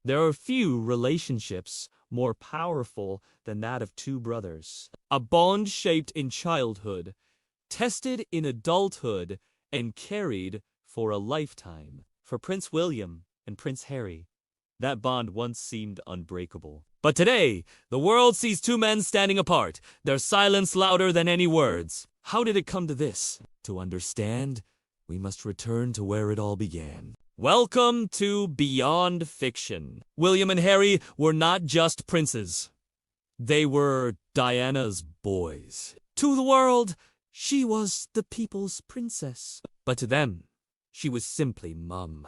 There are few relationships more powerful than that of two brothers. A bond shaped in childhood, tested in adulthood, and carried for a lifetime. For Prince William and Prince Harry, that bond once seemed unbreakable. But today, the world sees two men standing apart, their silence louder than any words. How did it come to this? To understand, we must return to where it all began. Welcome to Beyond Fiction. William and Harry were not just princes. They were Diana's boys. To the world, she was the people's princess. But to them, she was simply Mum.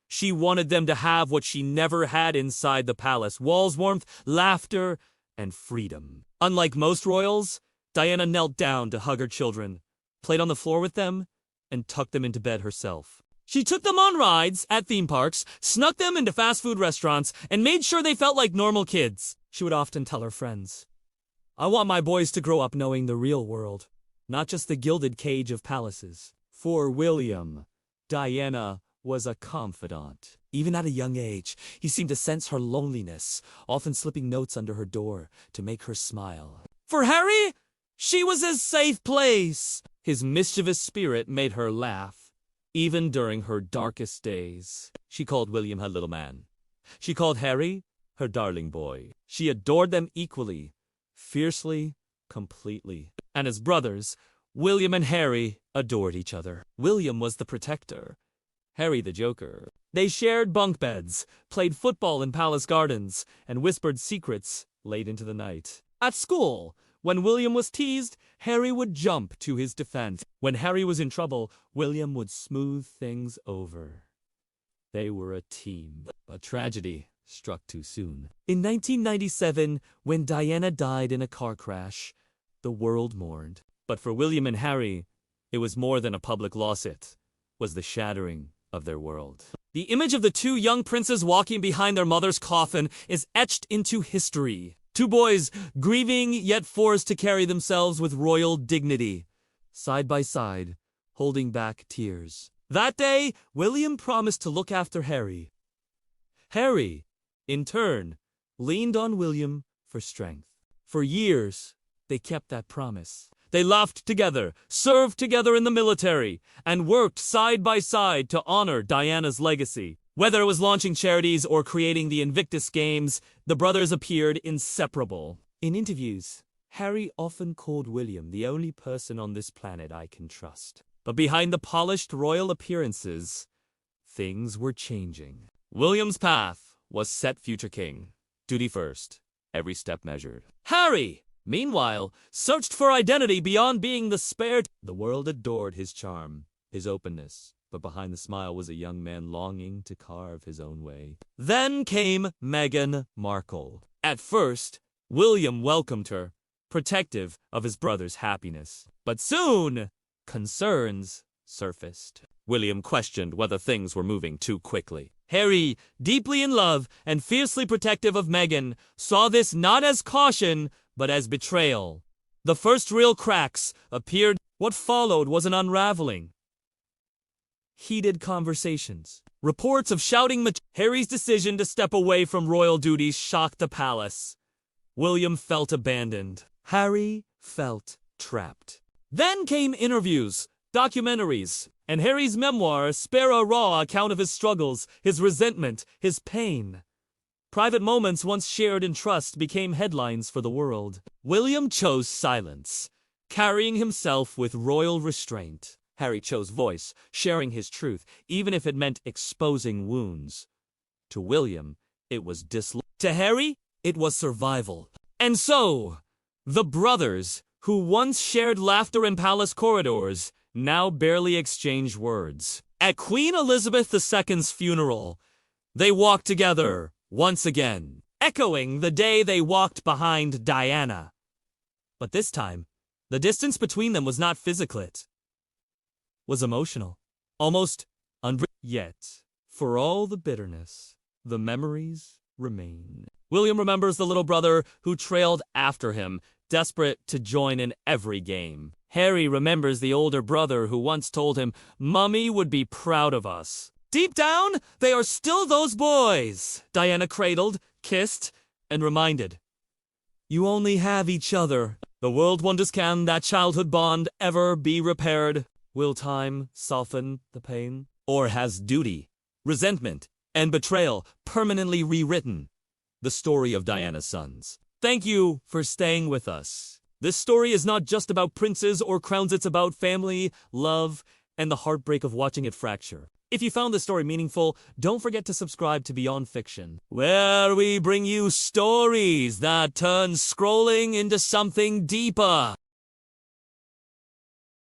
She wanted them to have what she never had inside the palace: walls, warmth, laughter, and freedom. Unlike most royals, Diana knelt down to hug her children, played on the floor with them, and tucked them into bed herself. She took them on rides at theme parks, snuck them into fast food restaurants, and made sure they felt like normal kids. She would often tell her friends, "I want my boys to grow up knowing the real world, not just the gilded cage of palaces." For William, Diana was a confidant. Even at a young age, he seemed to sense her loneliness, often slipping notes under her door to make her smile. For Harry, she was his safe place. His mischievous spirit made her laugh, even during her darkest days. She called William her little man. She called Harry her darling boy. She adored them equally, fiercely, completely. And as brothers, William and Harry adored each other. William was the protector, Harry the joker. They shared bunk beds, played football in palace gardens, and whispered secrets late into the night. At school, when William was teased, Harry would jump to his defense. When Harry was in trouble, William would smooth things over. They were a team. But tragedy struck too soon. In 1997, when Diana died in a car crash, the world mourned. But for William and Harry, it was more than a public loss. It was the shattering of their world. The image of the two young princes walking behind their mother's coffin is etched into history. Two boys, grieving yet forced to carry themselves with royal dignity, side by side, holding back tears. That day, William promised to look after Harry. Harry, in turn, leaned on William for strength. For years, they kept that promise. They laughed together, served together in the military, and worked side by side to honor Diana's legacy. Whether it was launching charities or creating the Invictus Games, the brothers appeared inseparable. In interviews, Harry often called William the only person on this planet I can trust. But behind the polished royal appearances, things were changing. William's path was set future king. Duty first, every step measured. Harry, meanwhile, searched for identity beyond being the spared. The world adored his charm, his openness, but behind the smile was a young man longing to carve his own way. Then came Meghan Markle. At first, William welcomed her, protective of his brother's happiness. But soon, concerns surfaced. William questioned whether things were moving too quickly. Harry, deeply in love and fiercely protective of Meghan, saw this not as caution, but as betrayal. The first real cracks appeared. What followed was an unraveling. Heated conversations. Reports of shouting. Harry's decision to step away from royal duties shocked the palace. William felt abandoned. Harry felt trapped. Then came interviews, documentaries, and Harry's memoir spare a raw account of his struggles, his resentment, his pain. Private moments once shared in trust became headlines for the world. William chose silence, carrying himself with royal restraint. Harry chose voice, sharing his truth, even if it meant exposing wounds. To William, it was to Harry, it was survival. And so, the brothers, who once shared laughter in palace corridors, now barely exchanged words. At Queen Elizabeth II's funeral, they walked together once again, echoing the day they walked behind Diana. But this time, the distance between them was not physical. It was emotional, almost yet, for all the bitterness, the memories remain. William remembers the little brother who trailed after him, desperate to join in every game. Harry remembers the older brother who once told him, "Mummy would be proud of us." Deep down, they are still those boys. Diana cradled, kissed, and reminded. You only have each other. The world wonders, can that childhood bond ever be repaired? Will time soften the pain? Or has duty, resentment, and betrayal permanently rewritten the story of Diana's sons? Thank you for staying with us. This story is not just about princes or crowns, it's about family, love, and the heartbreak of watching it fracture. If you found this story meaningful, don't forget to subscribe to Beyond Fiction, where we bring you stories that turn scrolling into something deeper.